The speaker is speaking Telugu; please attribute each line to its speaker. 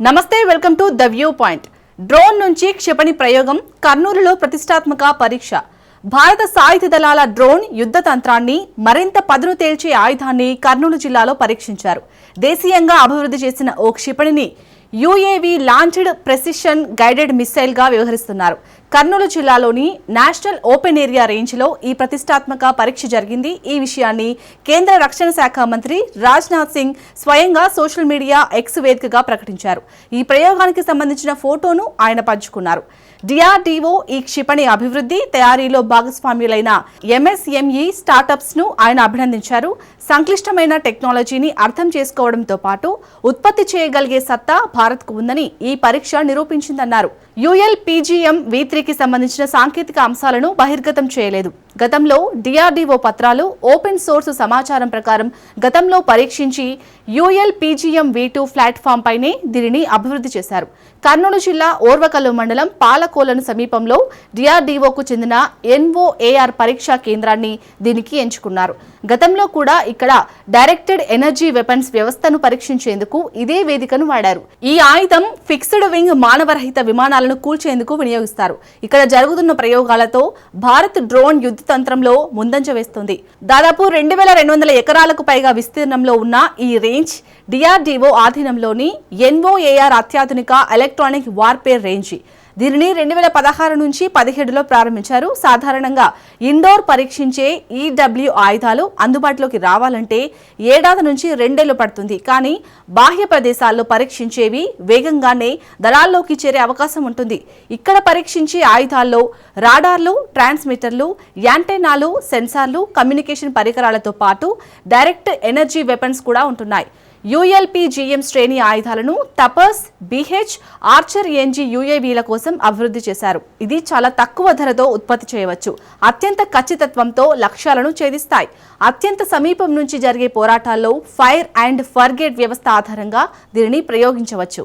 Speaker 1: నమస్తే, welcome to the view point. Drone నుంచి క్షిపణి ప్రయోగం, కర్నూలులో ప్రతిష్టాత్మక పరీక్ష. భారత సాయుధ దళాల డ్రోన్ యుద్ధ తంత్రాన్ని, మరింత పదును తేల్చే ఆయుధాన్ని కర్నూలు జిల్లాలో పరీక్షించారు. దేశీయంగా అభివృద్ధి చేసిన ఓ క్షిపణిని UAV launched precision guided missile గా వ్యవహరిస్తున్నారు. కర్నూలు జిల్లాలోని నేషనల్ ఓపెన్ ఏరియా రేంజ్ లో ఈ ప్రతిష్టాత్మక పరీక్ష జరిగింది. ఈ విషయాన్ని కేంద్ర రక్షణ శాఖ మంత్రి రాజ్నాథ్ సింగ్ స్వయంగా సోషల్ మీడియా ఎక్స్ వేదికగా ప్రకటించారు. ఈ ప్రయోగానికి సంబంధించిన ఫోటోను ఆయన పంచుకున్నారు. డిఆర్డీఓ ఈ క్షిపణి అభివృద్ధి, తయారీలో భాగస్వామ్యులైన ఎంఎస్ఎంఈ స్టార్టప్స్ ను ఆయన అభినందించారు. సంక్లిష్టమైన టెక్నాలజీని అర్థం చేసుకోవడంతో పాటు ఉత్పత్తి చేయగలిగే సత్తా భారత్ కు ఉందని ఈ పరీక్ష నిరూపించిందన్నారు. ULPGM V3కి సంబంధించిన సాంకేతిక అంశాలను బహిర్గతం చేయలేదు. గతంలో డిఆర్డీఓ పత్రాలు, ఓపెన్ సోర్స్ సమాచారం ప్రకారం గతంలో పరీక్షించి ULPGM V2 ప్లాట్ఫామ్ పైనే దీనిని అభివృద్ధి చేశారు. కర్నూలు జిల్లా ఓర్వకల్లు మండలం పాలకోలను సమీపంలో డిఆర్డీఓకు చెందిన NOAR పరీక్షా కేంద్రాన్ని దీనికి ఎంచుకున్నారు. గతంలో కూడా ఇక్కడ డైరెక్టెడ్ ఎనర్జీ వెపన్స్ వ్యవస్థను పరీక్షించేందుకు ఇదే వేదికను వాడారు. ఈ ఆయుధం ఫిక్స్డ్ వింగ్ మానవరహిత విమానాలను కూల్చేందుకు వినియోగిస్తారు. ఇక్కడ జరుగుతున్న ప్రయోగాలతో భారత్ డ్రోన్ యుద్ధ తంత్రంలో ముందంజ వేస్తుంది. దాదాపు 2200 ఎకరాలకు పైగా విస్తీర్ణంలో ఉన్న ఈ రేంజ్ డిఆర్డీఓ ఆధీనంలోని NOAR అత్యాధునిక ఎలక్ట్రానిక్ వార్ఫేర్ రేంజ్. దీనిని 2016 నుంచి 17లో ప్రారంభించారు. సాధారణంగా ఇండోర్ పరీక్షించే EW ఆయుధాలు అందుబాటులోకి రావాలంటే ఏడాది నుంచి 2 ఏళ్లు పడుతుంది. కానీ బాహ్య ప్రదేశాల్లో పరీక్షించేవి వేగంగానే దళాల్లోకి చేరే అవకాశం ఉంటుంది. ఇక్కడ పరీక్షించే ఆయుధాల్లో రాడార్లు, ట్రాన్స్మిటర్లు, యాంటెనాలు, సెన్సార్లు, కమ్యూనికేషన్ పరికరాలతో పాటు డైరెక్ట్ ఎనర్జీ వెపన్స్ కూడా ఉంటున్నాయి. ULPGM శ్రేణి ఆయుధాలను తపస్, BH, ఆర్చర్ NG UAVల కోసం అభివృద్ధి చేశారు. ఇది చాలా తక్కువ ధరతో ఉత్పత్తి చేయవచ్చు. అత్యంత ఖచ్చితత్వంతో లక్ష్యాలను ఛేదిస్తాయి. అత్యంత సమీపం నుంచి జరిగే పోరాటాల్లో ఫైర్ అండ్ ఫర్గెట్ వ్యవస్థ ఆధారంగా దీనిని ప్రయోగించవచ్చు.